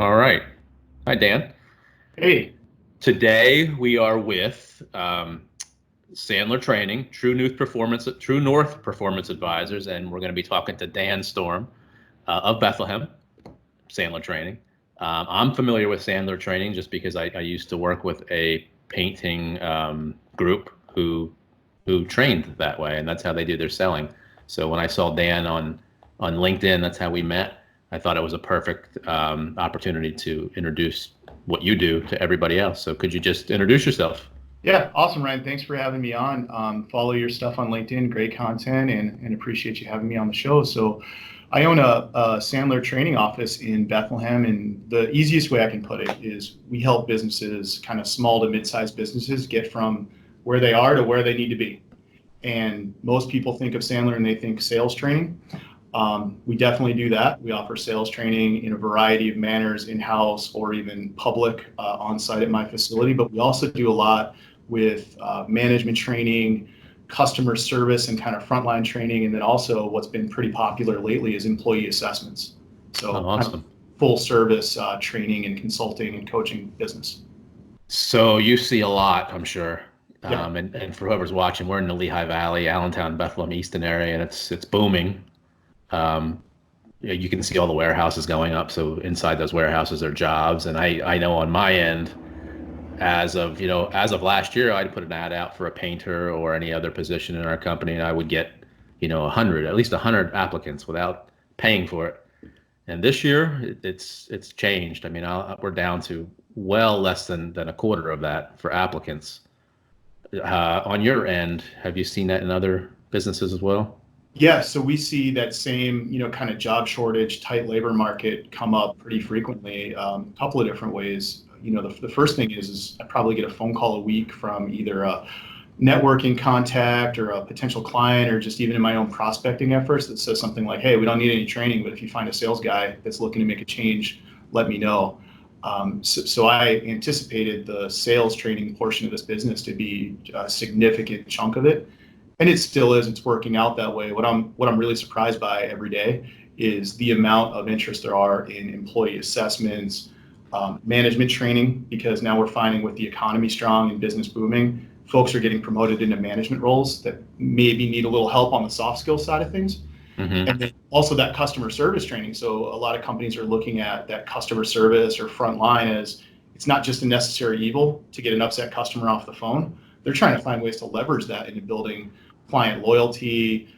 All right. Hi, Dan. Hey, Today we are with Sandler Training, True North Performance Advisors, and we're going to be talking to Dan Storm of Bethlehem, Sandler Training. I'm familiar with Sandler Training just because I used to work with a painting group who trained that way, and that's how they do their selling. So when I saw Dan on LinkedIn, that's how we met. I thought it was a perfect opportunity to introduce what you do to everybody else. So could you just introduce yourself? yeah, awesome, Ryan. Thanks for having me on. Follow your stuff on LinkedIn, great content, and appreciate you having me on the show. So, I own a Sandler training office in Bethlehem, and the easiest way I can put it is we help businesses, kind of small to mid-sized businesses, get from where they are to where they need to be. And most people think of Sandler and they think sales training. We definitely do that. We offer sales training in a variety of manners, in-house or even public, on-site at my facility. But we also do a lot with management training, customer service, and kind of frontline training. And then also what's been pretty popular lately is employee assessments. Oh, So kind of awesome. full service training and consulting and coaching business. So you see a lot, I'm sure. Yeah. And for whoever's watching, we're in the Lehigh Valley, Allentown, Bethlehem, Easton area, and it's booming. Um, you can see all the warehouses going up. So inside those warehouses are jobs. And I know on my end, as of last year, I'd put an ad out for a painter or any other position in our company, and I would get, at least 100 applicants without paying for it. And this year, it's changed. I mean, we're down to well less than a quarter of that for applicants. On your end, have you seen that in other businesses as well? Yeah, so we see that same, kind of job shortage, tight labor market come up pretty frequently, a couple of different ways. The first thing is I probably get a phone call a week from either a networking contact or a potential client or just even in my own prospecting efforts that says something like, hey, we don't need any training, but if you find a sales guy that's looking to make a change, let me know. So I anticipated the sales training portion of this business to be a significant chunk of it, and it still is. It's working out that way. What I'm really surprised by every day is the amount of interest there are in employee assessments, management training, because now we're finding with the economy strong and business booming, folks are getting promoted into management roles that maybe need a little help on the soft skill side of things. Hmm. And then also that customer service training. So a lot of companies are looking at that customer service or front line as it's not just a necessary evil to get an upset customer off the phone. They're trying to find ways to leverage that into building client loyalty,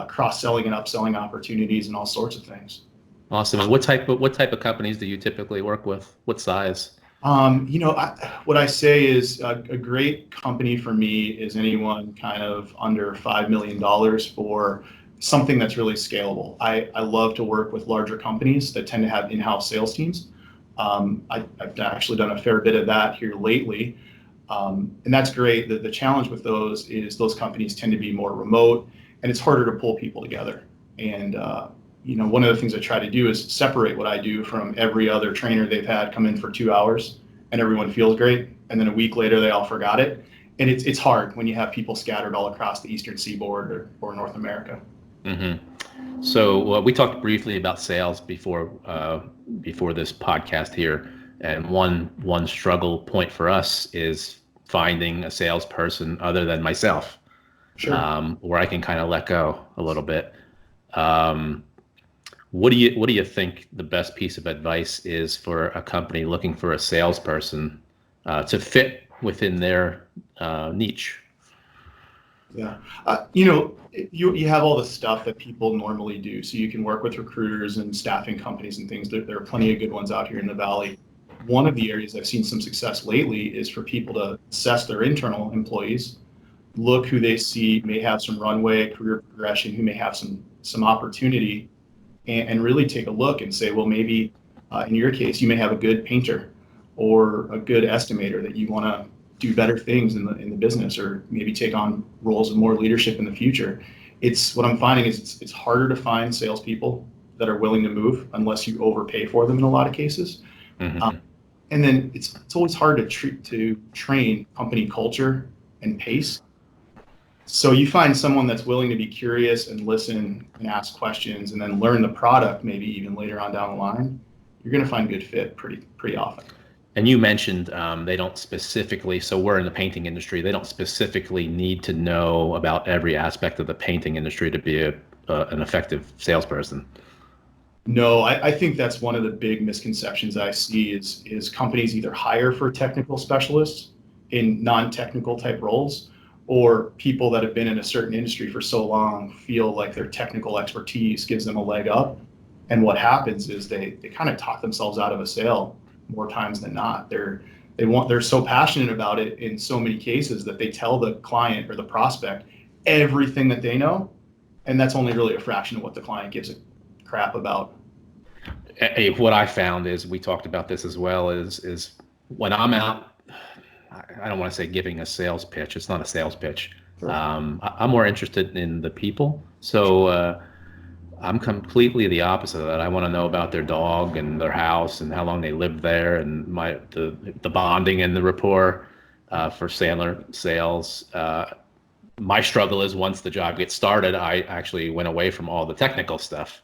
cross-selling and upselling opportunities, and all sorts of things. Awesome. And what type of companies do you typically work with? What size? What I say is a great company for me is anyone kind of under $5 million for something that's really scalable. I love to work with larger companies that tend to have in-house sales teams. I've actually done a fair bit of that here lately. And that's great. The challenge with those is those companies tend to be more remote and it's harder to pull people together. And, one of the things I try to do is separate what I do from every other trainer they've had come in for 2 hours and everyone feels great. And then a week later, they all forgot it. And it's hard when you have people scattered all across the Eastern Seaboard or North America. Hmm. So we talked briefly about sales before this podcast here, and one struggle point for us is finding a salesperson other than myself, Sure. where I can kind of let go a little bit. Um, what do you think the best piece of advice is for a company looking for a salesperson to fit within their niche? Yeah. You have all the stuff that people normally do. So you can work with recruiters and staffing companies and things. There are plenty of good ones out here in the Valley. One of the areas I've seen some success lately is for people to assess their internal employees, look who they see may have some runway, career progression, who may have some opportunity, and really take a look and say, well, maybe in your case, you may have a good painter or a good estimator that you want to do better things in the business, or maybe take on roles of more leadership in the future. It's what I'm finding is it's harder to find salespeople that are willing to move unless you overpay for them in a lot of cases. Um, Hmm. and then it's always hard to train company culture and pace. So you find someone that's willing to be curious and listen and ask questions and then learn the product maybe even later on down the line. you're going to find good fit pretty often. And you mentioned they don't specifically, so we're in the painting industry, they don't specifically need to know about every aspect of the painting industry to be an effective salesperson. No, I think that's one of the big misconceptions I see is companies either hire for technical specialists in non-technical type roles, or people that have been in a certain industry for so long feel like their technical expertise gives them a leg up. And what happens is they kind of talk themselves out of a sale more times than not. They're so passionate about it in so many cases that they tell the client or the prospect everything that they know, and that's only really a fraction of what the client gives a crap about. What I found is, we talked about this as well, is when I'm out, I don't want to say giving a sales pitch. It's not a sales pitch. Sure. I'm more interested in the people. So I'm completely the opposite of that. I want to know about their dog and their house and how long they lived there, and the bonding and the rapport for Sandler Sales. My struggle is, once the job gets started, I actually went away from all the technical stuff.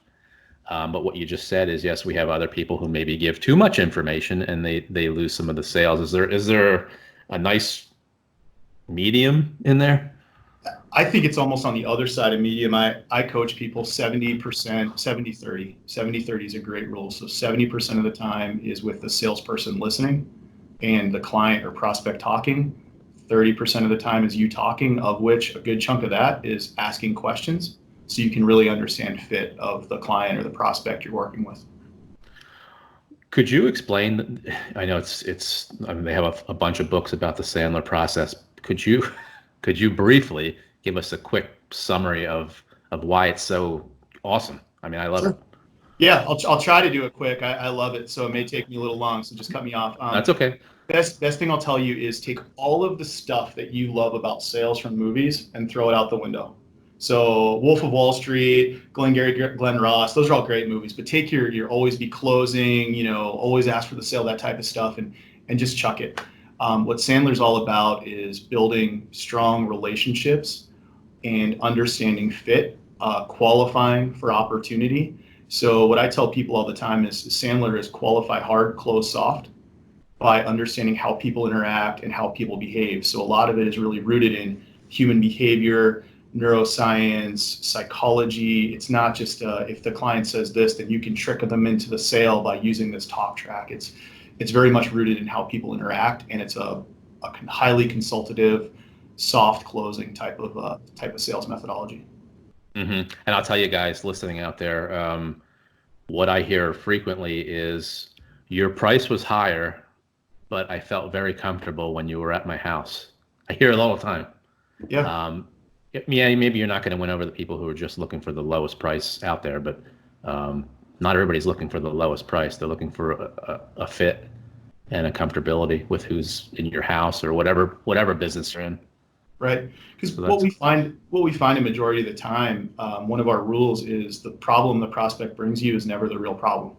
But what you just said is, yes, we have other people who maybe give too much information and they lose some of the sales. Is there a nice medium in there? I think it's almost on the other side of medium. I coach people 70%, 70-30. 70-30 is a great rule. So 70% of the time is with the salesperson listening and the client or prospect talking. 30% of the time is you talking, of which a good chunk of that is asking questions, so you can really understand fit of the client or the prospect you're working with. Could you explain? I know I mean, they have a bunch of books about the Sandler process. Could you briefly give us a quick summary of why it's so awesome? I mean, I love it. Yeah, I'll try to do it quick. I love it, so it may take me a little long, so just cut me off. That's okay. Best thing I'll tell you is take all of the stuff that you love about sales from movies and throw it out the window. So Wolf of Wall Street, Glengarry Glen Ross, those are all great movies, but take your always be closing, always ask for the sale, that type of stuff, and just chuck it. What Sandler's all about is building strong relationships and understanding fit, qualifying for opportunity. So what I tell people all the time is Sandler is qualify hard, close soft, by understanding how people interact and how people behave. So a lot of it is really rooted in human behavior, neuroscience, psychology. It's not just if the client says this, then you can trick them into the sale by using this talk track. It's very much rooted in how people interact, and it's a highly consultative, soft closing type of sales methodology. Mm-hmm. And I'll tell you guys listening out there, what I hear frequently is, your price was higher, but I felt very comfortable when you were at my house. I hear it all the time. Yeah. Yeah, maybe you're not going to win over the people who are just looking for the lowest price out there, but not everybody's looking for the lowest price. They're looking for a fit and a comfortability with who's in your house or whatever business you're in. Right. Because what we find a majority of the time, one of our rules is the problem the prospect brings you is never the real problem.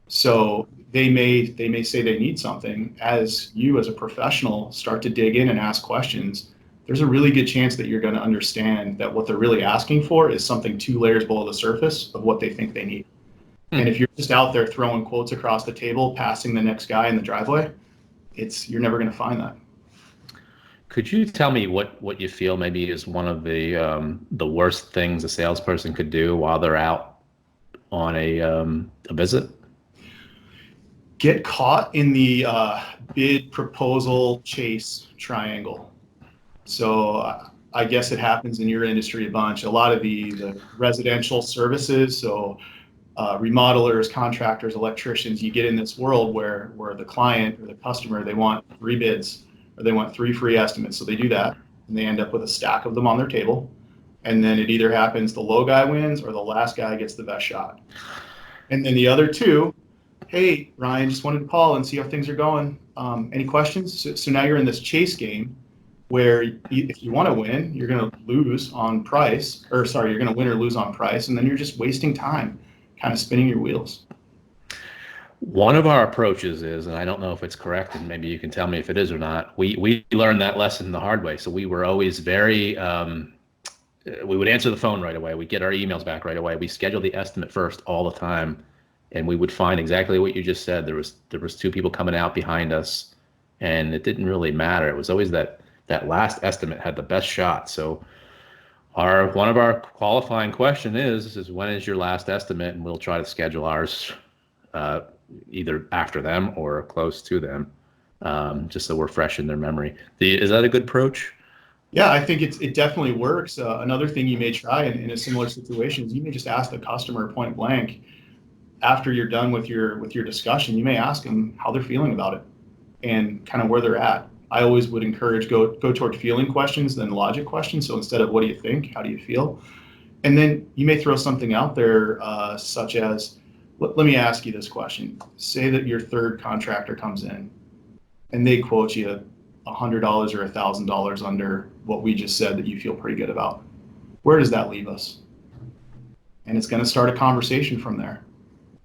So they may say they need something. As you, as a professional, start to dig in and ask questions, there's a really good chance that you're going to understand that what they're really asking for is something 2 layers below the surface of what they think they need. And if you're just out there throwing quotes across the table, passing the next guy in the driveway, you're never going to find that. Could you tell me what you feel maybe is one of the worst things a salesperson could do while they're out on a visit? Get caught in the bid, proposal, chase triangle. So I guess it happens in your industry a bunch. A lot of the residential services, so remodelers, contractors, electricians, you get in this world where the client or the customer, they want 3 bids or they want 3 free estimates. So they do that and they end up with a stack of them on their table. And then it either happens the low guy wins or the last guy gets the best shot. And then the other 2, hey, Ryan, just wanted to call and see how things are going. Any questions? So now you're in this chase game where if you want to win, you're going to lose on price, you're going to win or lose on price, and then you're just wasting time, kind of spinning your wheels. One of our approaches is, and I don't know if it's correct, and maybe you can tell me if it is or not, we learned that lesson the hard way. So we were always very, we would answer the phone right away. We'd get our emails back right away. We scheduled the estimate first all the time. and we would find exactly what you just said. There was two people coming out behind us, and it didn't really matter. It was always that last estimate had the best shot. So one of our qualifying question is when is your last estimate, and we'll try to schedule ours either after them or close to them, just so we're fresh in their memory. Is that a good approach? Yeah, I think it definitely works. Another thing you may try in a similar situation is you may just ask the customer point blank after you're done with your discussion. You may ask them how they're feeling about it and kind of where they're at. I always would encourage go toward feeling questions than logic questions. So instead of what do you think, how do you feel? And then you may throw something out there such as, let me ask you this question. Say that your third contractor comes in and they quote you $100 or $1,000 under what we just said that you feel pretty good about. Where does that leave us? And it's going to start a conversation from there.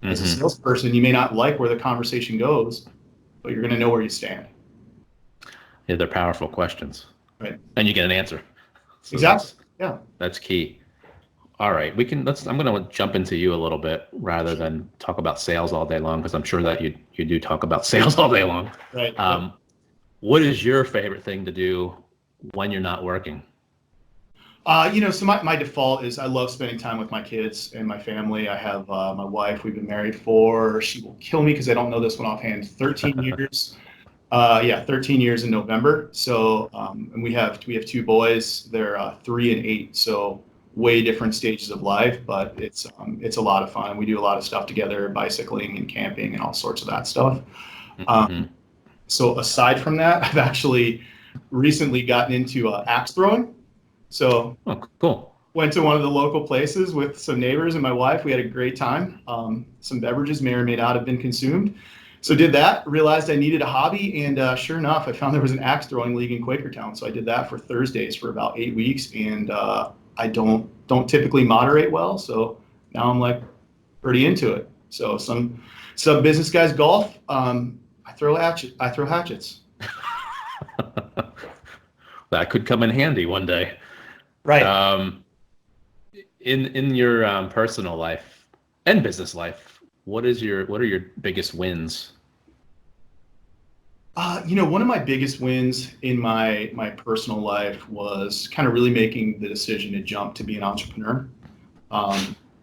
Mm-hmm. As a salesperson, you may not like where the conversation goes, but you're going to know where you stand. Yeah, they're powerful questions. Right. And you get an answer. So exactly. Yeah. That's key. All right, I'm going to jump into you a little bit rather than talk about sales all day long, because I'm sure that you do talk about sales all day long. Right. What is your favorite thing to do when you're not working? So my default is I love spending time with my kids and my family. I have my wife. We've been married for, she will kill me because I don't know this one offhand, 13 years. 13 years in November. So, and we have two boys. They're 3 and 8. So way different stages of life, but it's a lot of fun. We do a lot of stuff together, bicycling and camping and all sorts of that stuff. So aside from that, I've actually recently gotten into axe throwing. So cool. Went to one of the local places with some neighbors and my wife. We had a great time. Some beverages may or may not have been consumed. So did that, realized I needed a hobby, and sure enough, I found there was an axe throwing league in Quakertown. So I did that for Thursdays for about 8 weeks, and I don't typically moderate well, so now I'm like pretty into it. So some business guys golf. I throw hatchets. That could come in handy one day. Right. In your personal life and business life, what are your biggest wins? One of my biggest wins in my personal life was kind of really making the decision to jump to be an entrepreneur.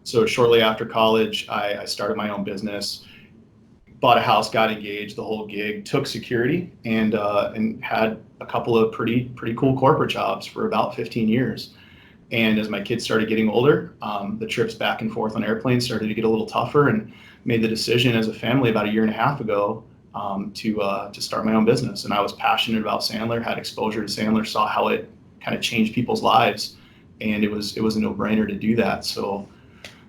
So shortly after college, I started my own business, bought a house, got engaged, the whole gig, took security, and had a couple of pretty cool corporate jobs for about 15 years. And as my kids started getting older, the trips back and forth on airplanes started to get a little tougher, and made the decision as a family about 1.5 years ago to start my own business. And I was passionate about Sandler, had exposure to Sandler, saw how it kind of changed people's lives, and it was a no-brainer to do that. So,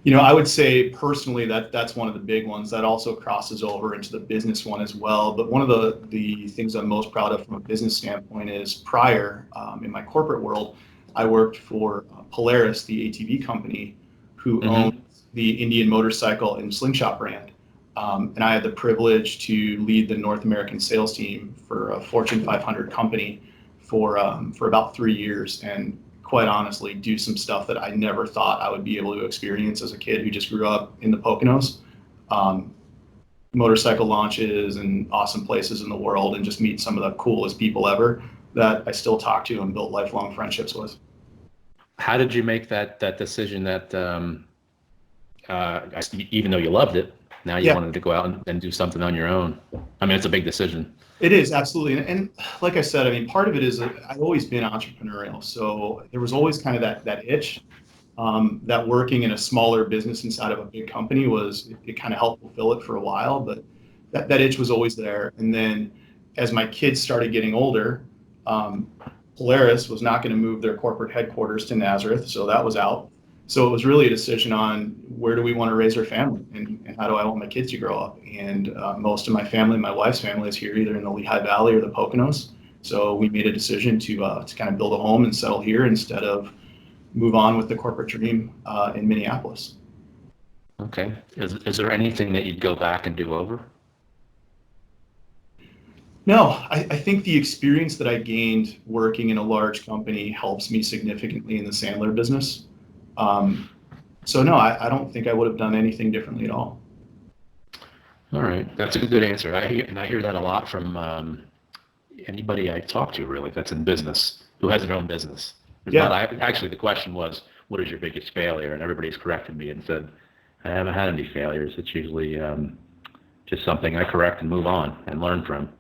I would say personally that's one of the big ones. That also crosses over into the business one as well. But one of the things I'm most proud of from a business standpoint is prior in my corporate world, I worked for Polaris, the ATV company, who owns the Indian motorcycle and slingshot brand. And I had the privilege to lead the North American sales team for a Fortune 500 company for about 3 years, and quite honestly, do some stuff that I never thought I would be able to experience as a kid who just grew up in the Poconos. Motorcycle launches and awesome places in the world, and just meet some of the coolest people ever that I still talk to and build lifelong friendships with. How did you make that decision that even though you loved it, now you wanted to go out and do something on your own? I mean, it's a big decision. It is, absolutely. And like I said, I mean, part of it is I've always been entrepreneurial. So there was always kind of that itch that working in a smaller business inside of a big company it kind of helped fulfill it for a while. But that itch was always there. And then as my kids started getting older, Polaris was not going to move their corporate headquarters to Nazareth. So that was out. So it was really a decision on where do we want to raise our family, and how do I want my kids to grow up. And most of my family, my wife's family, is here either in the Lehigh Valley or the Poconos. So we made a decision to kind of build a home and settle here instead of move on with the corporate dream in Minneapolis. Okay. Is there anything that you'd go back and do over? No, I think the experience that I gained working in a large company helps me significantly in the Sandler business. So no, I don't think I would have done anything differently at all. All right, that's a good answer. I hear that a lot from anybody I talk to, really, that's in business, who has their own business. But Yeah. actually, the question was, what is your biggest failure? And everybody's corrected me and said, I haven't had any failures. It's usually just something I correct and move on and learn from.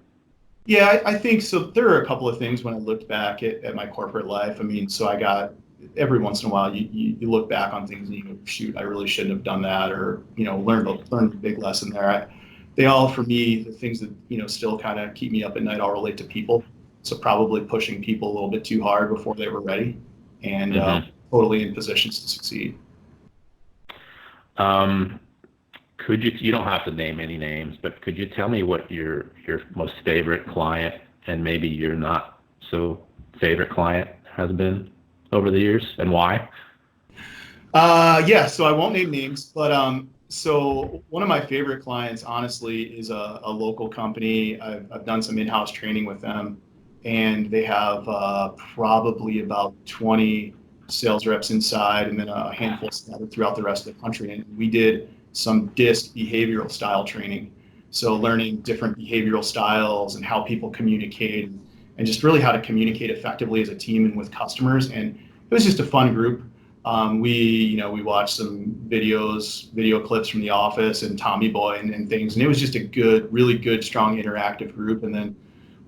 Yeah, I think so. There are a couple of things when I looked back at my corporate life. I mean, so I got every once in a while you look back on things and you go, shoot, I really shouldn't have done that, or learned a big lesson there. They all, for me, the things that still kind of keep me up at night, all relate to people. So probably pushing people a little bit too hard before they were ready, and Hmm. totally in positions to succeed. Um, could you don't have to name any names, but could you tell me what your most favorite client and maybe your not so favorite client has been over the years and why? Yeah, so I won't name names, but so one of my favorite clients, honestly, is a local company. I've done some in-house training with them, and they have probably about 20 sales reps inside, and then a handful scattered throughout the rest of the country. And we did some DISC behavioral style training, so learning different behavioral styles and how people communicate, and just really how to communicate effectively as a team and with customers. And it was just a fun group. We watched some video clips from The Office and Tommy Boy and things, and it was just a good, really good, strong, interactive group. And then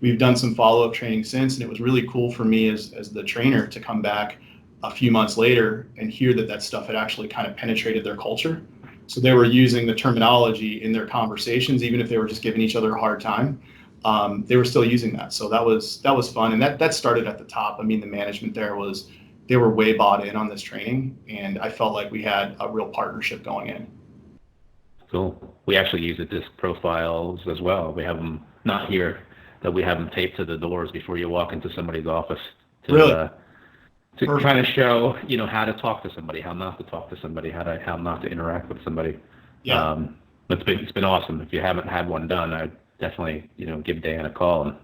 we've done some follow-up training since, and it was really cool for me as the trainer to come back a few months later and hear that stuff had actually kind of penetrated their culture. So they were using the terminology in their conversations, even if they were just giving each other a hard time. They were still using that, so that was fun, and that started at the top. I mean, the management there was they were way bought in on this training, and I felt like we had a real partnership going in. Cool. We actually use the disc profiles as well. We have them not here, that we have them taped to the doors before you walk into somebody's office to Really uh, to perfect. kind of show how to talk to somebody, how not to talk to somebody, how not to interact with somebody. Yeah, Um, it's been awesome. If you haven't had one done, I definitely give Dan a call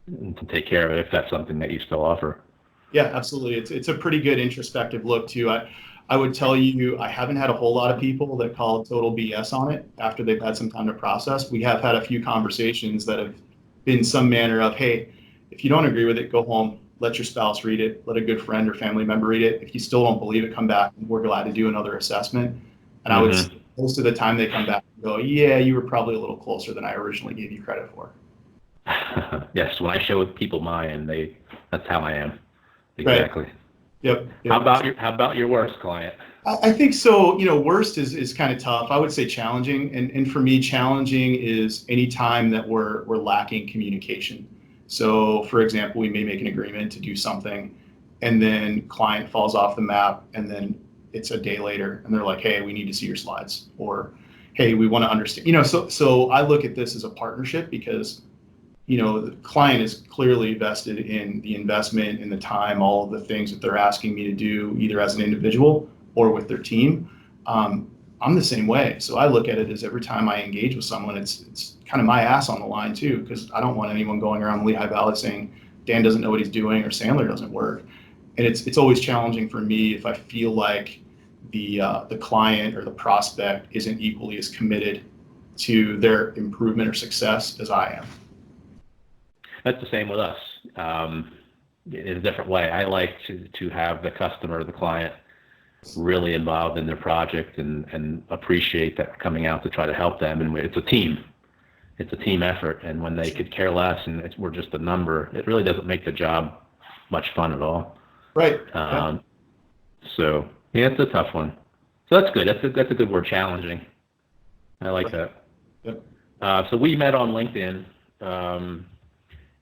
and to take care of it if that's something that you still offer. yeah, absolutely. It's a pretty good introspective look too. I would tell you I haven't had a whole lot of people that call total BS on it after they've had some time to process. We have had a few conversations that have been some manner of, hey, if you don't agree with it, go home, let your spouse read it, let a good friend or family member read it. If you still don't believe it, come back and we're glad to do another assessment. And I would say Hmm. most of the time they come back and go, yeah, you were probably a little closer than I originally gave you credit for. Yes, when I show people mine, that's how I am. Right. Exactly. Yep. How Yep. about your worst client? I think so. Worst is kind of tough. I would say challenging, and for me, challenging is any time that we're lacking communication. So, for example, we may make an agreement to do something, and then client falls off the map, and then it's a day later, and they're like, "Hey, we need to see your slides," or "Hey, we want to understand." So I look at this as a partnership because the client is clearly vested in the investment, in the time, all of the things that they're asking me to do, either as an individual or with their team. Um, I'm the same way. So I look at it as every time I engage with someone, it's kind of my ass on the line too, because I don't want anyone going around the Lehigh Valley saying Dan doesn't know what he's doing or Sandler doesn't work. And it's always challenging for me if I feel like the client or the prospect isn't equally as committed to their improvement or success as I am. That's the same with us. Um, in a different way. I like to have the customer, the client, really involved in their project and appreciate that coming out to try to help them. And it's a team. It's a team effort. And when they could care less and we're just a number, it really doesn't make the job much fun at all. Right. Yeah. Um, so yeah, it's a tough one. So that's good. That's a good word, challenging. I like Right. that. Yep. So we met on LinkedIn. Um,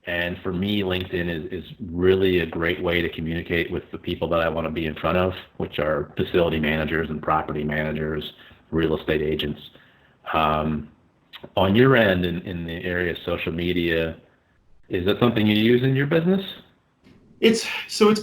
And for me, LinkedIn is really a great way to communicate with the people that I want to be in front of, which are facility managers and property managers, real estate agents. Um, on your end, in the area of social media, is that something you use in your business? It's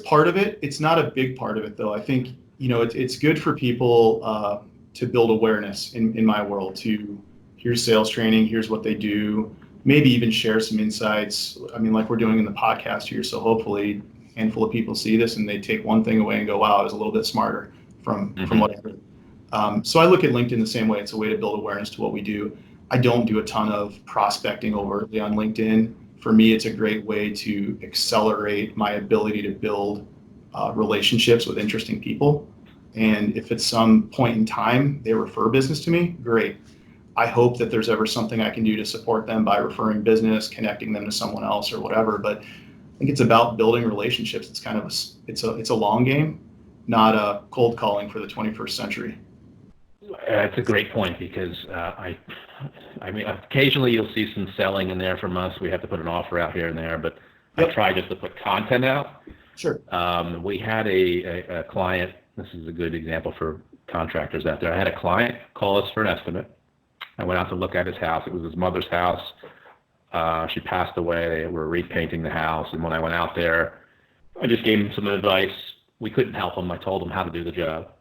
part of it. It's not a big part of it though. I think it's good for people to build awareness in my world. To here's sales training, here's what they do, maybe even share some insights. I mean, like we're doing in the podcast here. So hopefully, a handful of people see this and they take one thing away and go, "Wow, I was a little bit smarter from Hmm. what I heard." So I look at LinkedIn the same way. It's a way to build awareness to what we do. I don't do a ton of prospecting overtly on LinkedIn. For me, it's a great way to accelerate my ability to build relationships with interesting people. And if at some point in time they refer business to me, great. I hope that there's ever something I can do to support them by referring business, connecting them to someone else or whatever. But I think it's about building relationships. It's kind of it's a long game, not a cold calling for the 21st century. That's a great point because I mean, occasionally you'll see some selling in there from us. We have to put an offer out here and there, but Yep. I try just to put content out. Sure. We had a client. This is a good example for contractors out there. I had a client call us for an estimate. I went out to look at his house. It was his mother's house. She passed away. They were repainting the house. And when I went out there, I just gave him some advice. We couldn't help him. I told him how to do the job.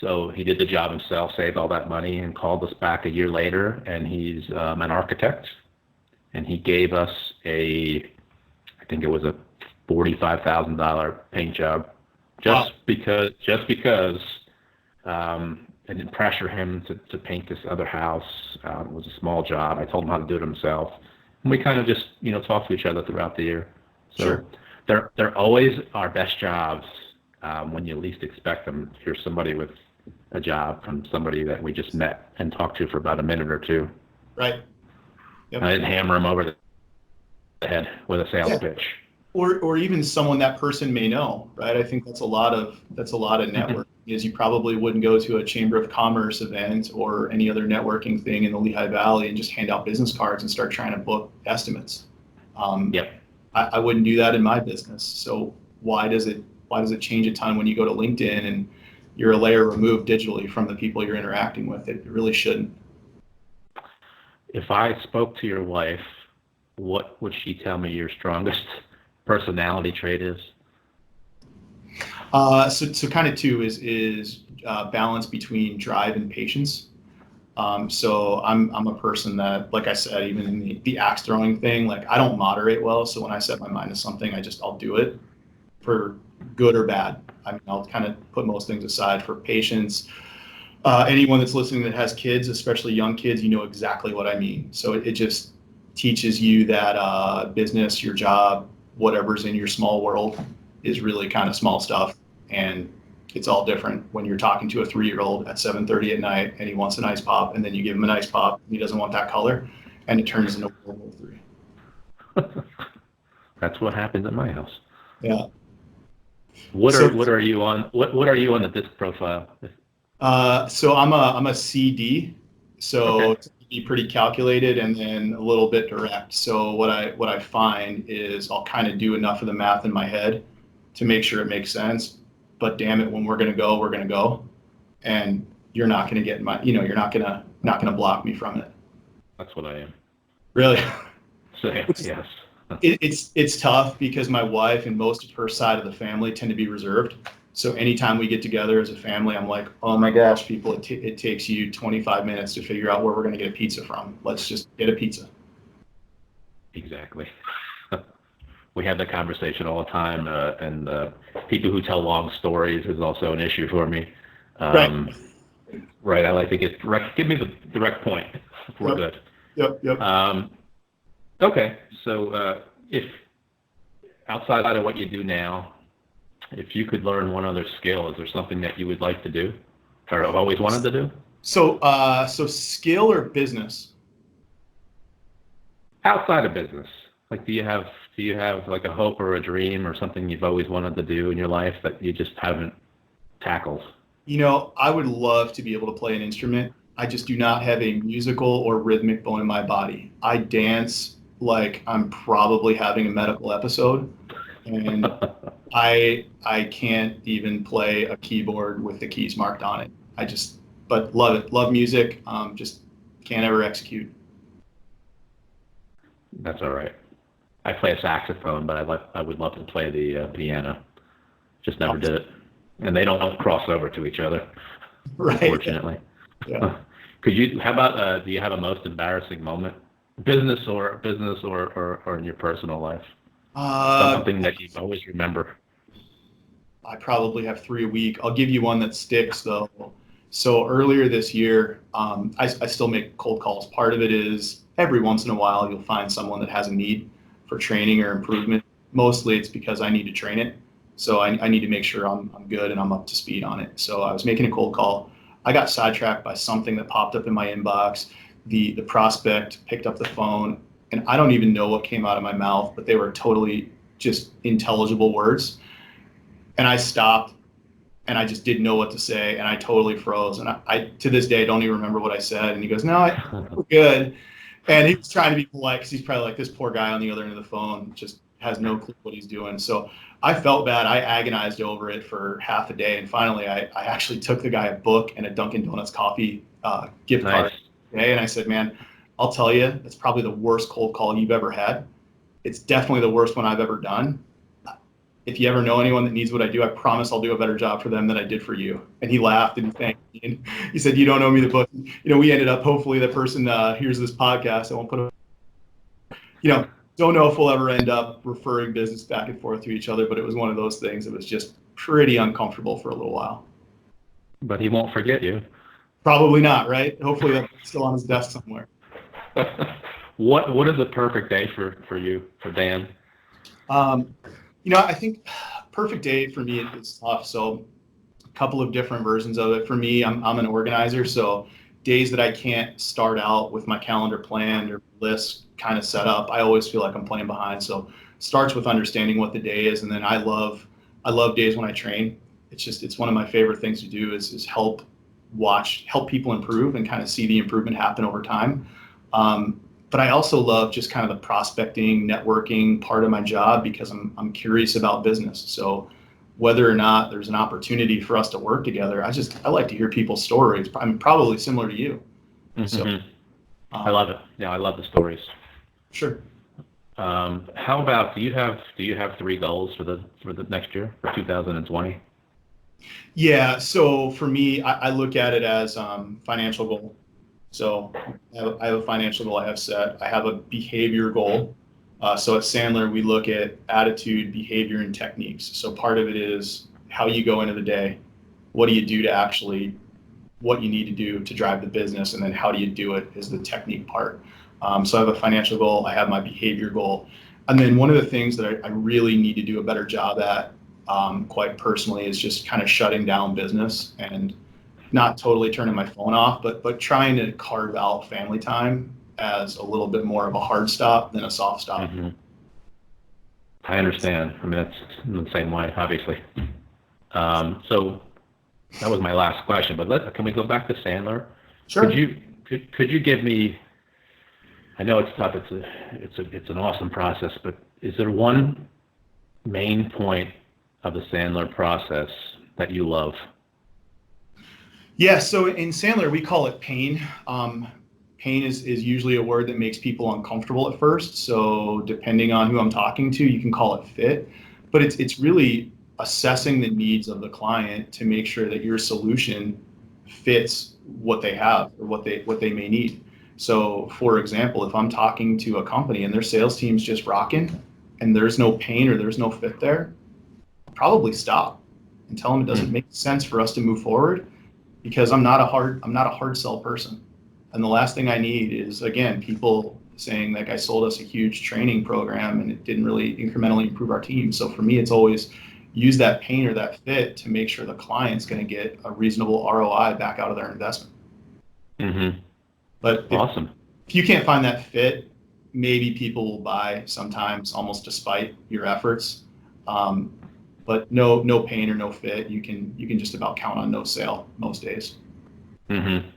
So he did the job himself, saved all that money, and called us back a year later. And he's an architect. And he gave us I think it was a $45,000 paint job, just because I didn't pressure him to paint this other house. It was a small job. I told him how to do it himself. And we kind of just, talked to each other throughout the year. So Sure. they're always our best jobs when you least expect them. Here's somebody with a job from somebody that we just met and talked to for about a minute or two. Right. Yep. I didn't hammer him over the head with a sales pitch. Or even someone that person may know, right? I think that's a lot of networking. Is you probably wouldn't go to a Chamber of Commerce event or any other networking thing in the Lehigh Valley and just hand out business cards and start trying to book estimates. Yep. I wouldn't do that in my business. So why does it change a ton when you go to LinkedIn and you're a layer removed digitally from the people you're interacting with? It really shouldn't. If I spoke to your wife, what would she tell me your strongest personality trait is? So kind of two is balance between drive and patience. So I'm a person that, like I said, even in the axe throwing thing, like I don't moderate well. So when I set my mind to something, I'll do it for good or bad. I mean, I'll kind of put most things aside for patience. Anyone that's listening that has kids, especially young kids, you know exactly what I mean. So it just teaches you that business, your job, whatever's in your small world is really kind of small stuff. And it's all different when you're talking to a 3-year-old at 7:30 at night and he wants an ice pop, and then you give him an ice pop and he doesn't want that color, and it turns into World War III. That's what happens at my house. Yeah. What are you on? What are you on the disc profile? So I'm a CD. So Okay. to be pretty calculated and then a little bit direct. So what I find is I'll kind of do enough of the math in my head to make sure it makes sense. But damn it, when we're gonna go, we're gonna go, and you're not gonna get you're not gonna block me from it. That's what I am. Really. So yes. It's tough because my wife and most of her side of the family tend to be reserved. So anytime we get together as a family, I'm like, oh my gosh, people, it takes you 25 minutes to figure out where we're going to get a pizza from. Let's just get a pizza. Exactly. We have that conversation all the time, and people who tell long stories is also an issue for me. Right. Right. I like to get direct. Give me the direct point. We're good. Yep. Okay. So if outside of what you do now, if you could learn one other skill, is there something that you would like to do or have always wanted to do? So skill or business? Outside of business, like do you have like a hope or a dream or something you've always wanted to do in your life that you just haven't tackled? I would love to be able to play an instrument. I just do not have a musical or rhythmic bone in my body. I dance like I'm probably having a medical episode, and I can't even play a keyboard with the keys marked on it. But love it. Love music. Just can't ever execute. That's all right. I play a saxophone, but I would love to play the piano. Just never did it, and they don't cross over to each other, Right. unfortunately. Yeah. How about do you have a most embarrassing moment, business or in your personal life? Something that you always remember. I probably have 3 a week. I'll give you one that sticks though. So earlier this year, I still make cold calls. Part of it is every once in a while you'll find someone that has a need for training or improvement. Mostly it's because I need to train it. So I need to make sure I'm good and I'm up to speed on it. So I was making a cold call. I got sidetracked by something that popped up in my inbox. The prospect picked up the phone, and I don't even know what came out of my mouth, but they were totally just intelligible words. And I stopped and I just didn't know what to say, and I totally froze. And I to this day don't even remember what I said. And he goes, "No, we're good." And he was trying to be polite because he's probably like, this poor guy on the other end of the phone just has no clue what he's doing. So I felt bad. I agonized over it for half a day, and finally I actually took the guy a book and a Dunkin' Donuts coffee gift card today, and I said, "Man, I'll tell you, it's probably the worst cold call you've ever had. It's definitely the worst one I've ever done. If you ever know anyone that needs what I do, I promise I'll do a better job for them than I did for you." And he laughed and he thanked me. And he said, "You don't owe me the book." We ended up, hopefully the person hears this podcast. I won't put a, don't know if we'll ever end up referring business back and forth to each other, but it was one of those things that was just pretty uncomfortable for a little while. But he won't forget you. Probably not, right? Hopefully that's still on his desk somewhere. What is a perfect day for you, for Dan? I think perfect day for me is tough. So a couple of different versions of it. For me, I'm an organizer. So days that I can't start out with my calendar planned or list kind of set up, I always feel like I'm playing behind. So starts with understanding what the day is. And then I love days when I train. It's one of my favorite things to do is help people improve and kind of see the improvement happen over time. But I also love just kind of the prospecting, networking part of my job because I'm curious about business. So whether or not there's an opportunity for us to work together, I like to hear people's stories. I'm probably similar to you. Mm-hmm. So I love it. Yeah, I love the stories. Sure. How about do you have 3 goals for the next year, for 2020? Yeah. So for me, I look at it as financial goal. So I have a financial goal I have set. I have a behavior goal. So at Sandler, we look at attitude, behavior, and techniques. So part of it is how you go into the day. What do you do to actually, what you need to do to drive the business, and then how do you do it is the technique part. So I have a financial goal. I have my behavior goal. And then one of the things that I really need to do a better job at, quite personally, is just kind of shutting down business and not totally turning my phone off, but trying to carve out family time as a little bit more of a hard stop than a soft stop. Mm-hmm. I understand. I mean, that's the same way, obviously. So that was my last question, but can we go back to Sandler? Sure. Could you give me, I know it's tough, it's an awesome process, but is there one main point of the Sandler process that you love? Yeah, so in Sandler, we call it pain. Pain is usually a word that makes people uncomfortable at first. So depending on who I'm talking to, you can call it fit. But it's really assessing the needs of the client to make sure that your solution fits what they have or what they may need. So for example, if I'm talking to a company and their sales team's just rocking and there's no pain or there's no fit there, I'll probably stop and tell them it doesn't make sense for us to move forward. Because I'm not a hard sell person. And the last thing I need is, again, people saying like, I sold us a huge training program and it didn't really incrementally improve our team. So for me, it's always use that pain or that fit to make sure the client's going to get a reasonable ROI back out of their investment. Mm-hmm. But awesome. If you can't find that fit, maybe people will buy sometimes almost despite your efforts. But no pain or no fit, you can just about count on no sale most days. Mm-hmm.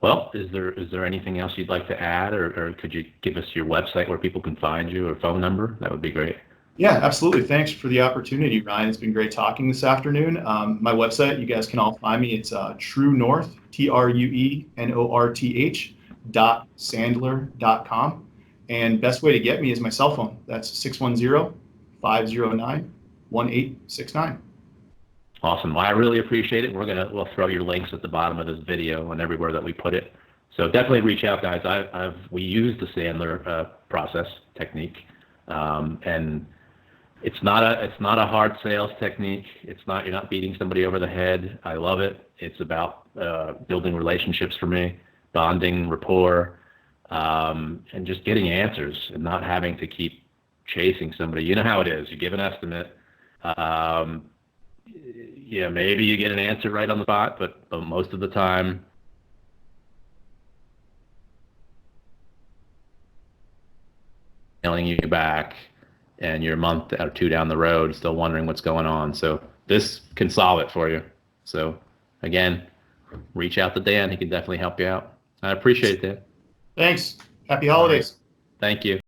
Well, is there anything else you'd like to add, or could you give us your website where people can find you, or phone number? That would be great. Yeah, absolutely. Thanks for the opportunity, Ryan. It's been great talking this afternoon. My website, you guys can all find me. It's True North, TRUENORTH.sandler.com. And best way to get me is my cell phone. That's 610-509-1869. Awesome. Well, I really appreciate it. We'll throw your links at the bottom of this video and everywhere that we put it. So definitely reach out, guys. We use the Sandler process technique, and It's not a hard sales technique. You're not beating somebody over the head. I love it. It's about building relationships for me, bonding, rapport, and just getting answers and not having to keep chasing somebody. You know how it is. You give an estimate. Um, yeah, maybe you get an answer right on the spot, but most of the time, mailing you back, and you're a month or two down the road still wondering what's going on. So this can solve it for you. So again, reach out to Dan. He can definitely help you out. I appreciate it, Dan. Thanks. Happy All right. holidays. Thank you.